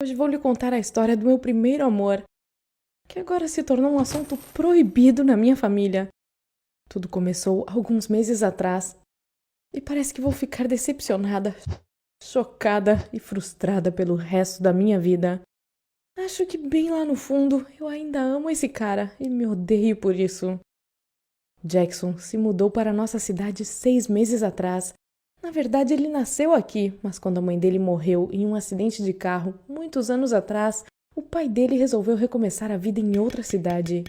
Hoje vou lhe contar a história do meu primeiro amor, que agora se tornou um assunto proibido na minha família. Tudo começou alguns meses atrás e parece que vou ficar decepcionada, chocada e frustrada pelo resto da minha vida. Acho que bem lá no fundo eu ainda amo esse cara e me odeio por isso. Jackson se mudou para nossa cidade 6 meses atrás. Na verdade, ele nasceu aqui, mas quando a mãe dele morreu em um acidente de carro, muitos anos atrás, o pai dele resolveu recomeçar a vida em outra cidade.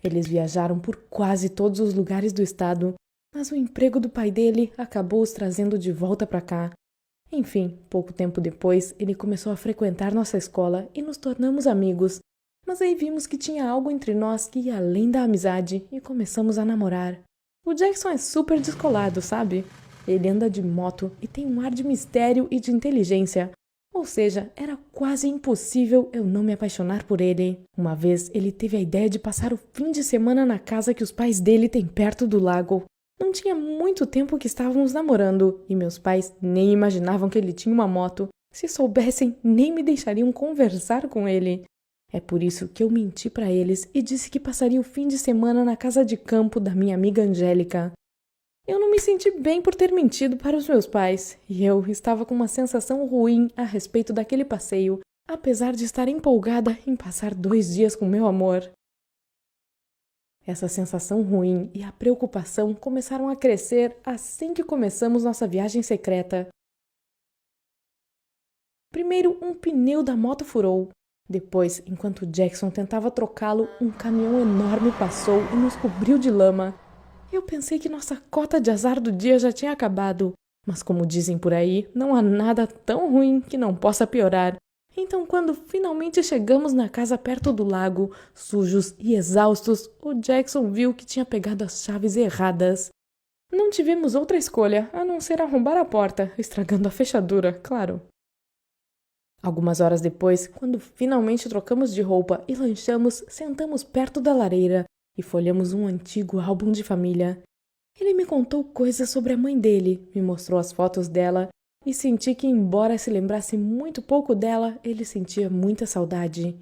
Eles viajaram por quase todos os lugares do estado, mas o emprego do pai dele acabou os trazendo de volta para cá. Enfim, pouco tempo depois, ele começou a frequentar nossa escola e nos tornamos amigos. Mas aí vimos que tinha algo entre nós que ia além da amizade e começamos a namorar. O Jackson é super descolado, sabe? Ele anda de moto e tem um ar de mistério e de inteligência. Ou seja, era quase impossível eu não me apaixonar por ele. Uma vez, ele teve a ideia de passar o fim de semana na casa que os pais dele têm perto do lago. Não tinha muito tempo que estávamos namorando e meus pais nem imaginavam que ele tinha uma moto. Se soubessem, nem me deixariam conversar com ele. É por isso que eu menti para eles e disse que passaria o fim de semana na casa de campo da minha amiga Angélica. Eu não me senti bem por ter mentido para os meus pais, e eu estava com uma sensação ruim a respeito daquele passeio, apesar de estar empolgada em passar 2 dias com meu amor. Essa sensação ruim e a preocupação começaram a crescer assim que começamos nossa viagem secreta. Primeiro, um pneu da moto furou. Depois, enquanto Jackson tentava trocá-lo, um caminhão enorme passou e nos cobriu de lama. Eu pensei que nossa cota de azar do dia já tinha acabado, mas como dizem por aí, não há nada tão ruim que não possa piorar. Então, quando finalmente chegamos na casa perto do lago, sujos e exaustos, o Jackson viu que tinha pegado as chaves erradas. Não tivemos outra escolha a não ser arrombar a porta, estragando a fechadura, claro. Algumas horas depois, quando finalmente trocamos de roupa e lanchamos, sentamos perto da lareira e folhamos um antigo álbum de família. Ele me contou coisas sobre a mãe dele, me mostrou as fotos dela e senti que, embora se lembrasse muito pouco dela, ele sentia muita saudade.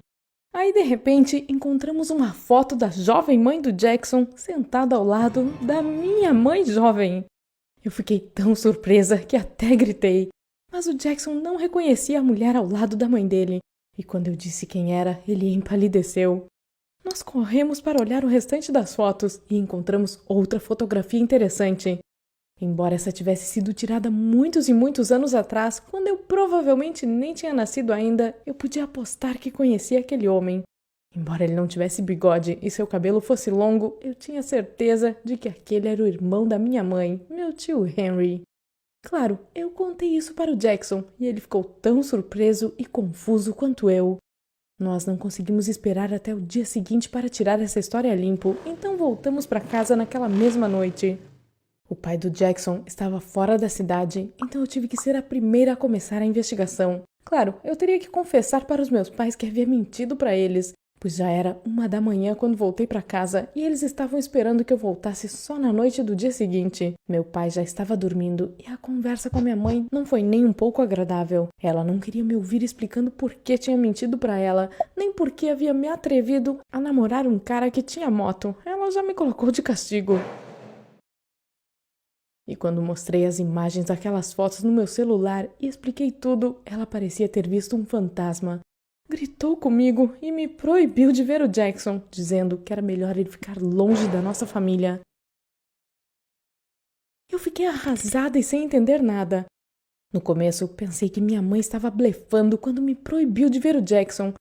Aí, de repente, encontramos uma foto da jovem mãe do Jackson sentada ao lado da minha mãe jovem. Eu fiquei tão surpresa que até gritei. Mas o Jackson não reconhecia a mulher ao lado da mãe dele, e quando eu disse quem era, ele empalideceu. Nós corremos para olhar o restante das fotos e encontramos outra fotografia interessante. Embora essa tivesse sido tirada muitos e muitos anos atrás, quando eu provavelmente nem tinha nascido ainda, eu podia apostar que conhecia aquele homem. Embora ele não tivesse bigode e seu cabelo fosse longo, eu tinha certeza de que aquele era o irmão da minha mãe, meu tio Henry. Claro, eu contei isso para o Jackson e ele ficou tão surpreso e confuso quanto eu. Nós não conseguimos esperar até o dia seguinte para tirar essa história a limpo, então voltamos para casa naquela mesma noite. O pai do Jackson estava fora da cidade, então eu tive que ser a primeira a começar a investigação. Claro, eu teria que confessar para os meus pais que havia mentido para eles, pois já era 1 da manhã quando voltei para casa e eles estavam esperando que eu voltasse só na noite do dia seguinte. Meu pai já estava dormindo e a conversa com a minha mãe não foi nem um pouco agradável. Ela não queria me ouvir explicando por que tinha mentido para ela, nem por que havia me atrevido a namorar um cara que tinha moto. Ela já me colocou de castigo. E quando mostrei as imagens daquelas fotos no meu celular e expliquei tudo, ela parecia ter visto um fantasma. Gritou comigo e me proibiu de ver o Jackson, dizendo que era melhor ele ficar longe da nossa família. Eu fiquei arrasada e sem entender nada. No começo, pensei que minha mãe estava blefando quando me proibiu de ver o Jackson.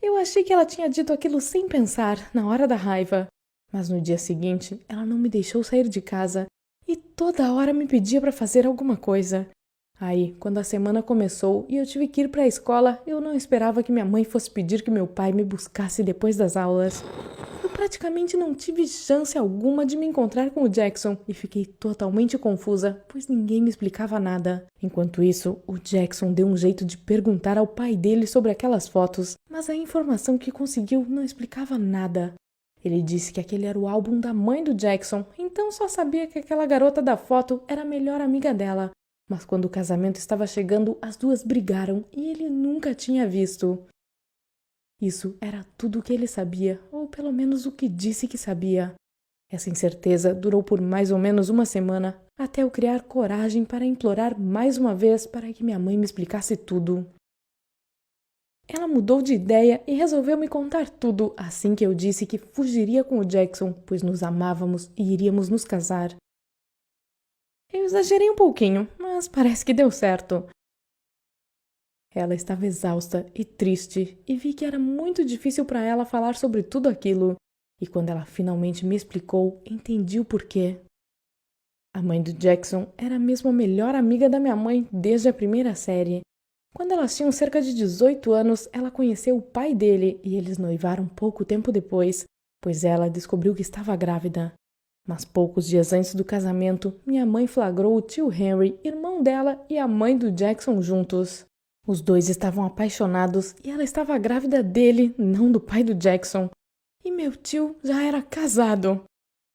Eu achei que ela tinha dito aquilo sem pensar, na hora da raiva. Mas no dia seguinte, ela não me deixou sair de casa e toda hora me pedia para fazer alguma coisa. Aí, quando a semana começou e eu tive que ir para a escola, eu não esperava que minha mãe fosse pedir que meu pai me buscasse depois das aulas. Eu praticamente não tive chance alguma de me encontrar com o Jackson e fiquei totalmente confusa, pois ninguém me explicava nada. Enquanto isso, o Jackson deu um jeito de perguntar ao pai dele sobre aquelas fotos, mas a informação que conseguiu não explicava nada. Ele disse que aquele era o álbum da mãe do Jackson, então só sabia que aquela garota da foto era a melhor amiga dela. Mas quando o casamento estava chegando, as duas brigaram e ele nunca tinha visto. Isso era tudo o que ele sabia, ou pelo menos o que disse que sabia. Essa incerteza durou por mais ou menos uma semana, até eu criar coragem para implorar mais uma vez para que minha mãe me explicasse tudo. Ela mudou de ideia e resolveu me contar tudo assim que eu disse que fugiria com o Jackson, pois nos amávamos e iríamos nos casar. Eu exagerei um pouquinho, mas parece que deu certo. Ela estava exausta e triste e vi que era muito difícil para ela falar sobre tudo aquilo. E quando ela finalmente me explicou, entendi o porquê. A mãe do Jackson era mesmo a melhor amiga da minha mãe desde a primeira série. Quando elas tinham cerca de 18 anos, ela conheceu o pai dele e eles noivaram pouco tempo depois, pois ela descobriu que estava grávida. Mas poucos dias antes do casamento, minha mãe flagrou o tio Henry, irmão dela, e a mãe do Jackson juntos. Os dois estavam apaixonados e ela estava grávida dele, não do pai do Jackson. E meu tio já era casado.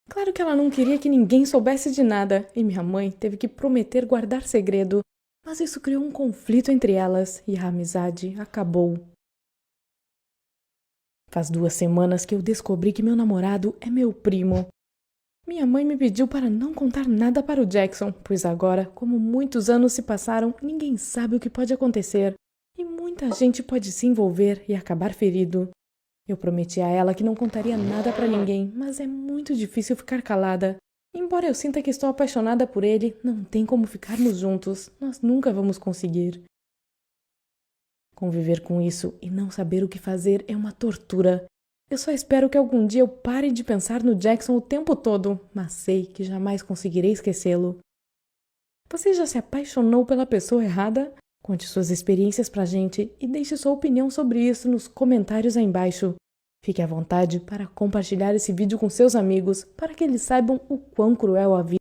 Claro que ela não queria que ninguém soubesse de nada, e minha mãe teve que prometer guardar segredo, mas isso criou um conflito entre elas e a amizade acabou. Faz 2 semanas que eu descobri que meu namorado é meu primo. Minha mãe me pediu para não contar nada para o Jackson, pois agora, como muitos anos se passaram, ninguém sabe o que pode acontecer, e muita gente pode se envolver e acabar ferido. Eu prometi a ela que não contaria nada para ninguém, mas é muito difícil ficar calada. Embora eu sinta que estou apaixonada por ele, não tem como ficarmos juntos. Nós nunca vamos conseguir. Conviver com isso e não saber o que fazer é uma tortura. Eu só espero que algum dia eu pare de pensar no Jackson o tempo todo, mas sei que jamais conseguirei esquecê-lo. Você já se apaixonou pela pessoa errada? Conte suas experiências pra gente e deixe sua opinião sobre isso nos comentários aí embaixo. Fique à vontade para compartilhar esse vídeo com seus amigos para que eles saibam o quão cruel a vida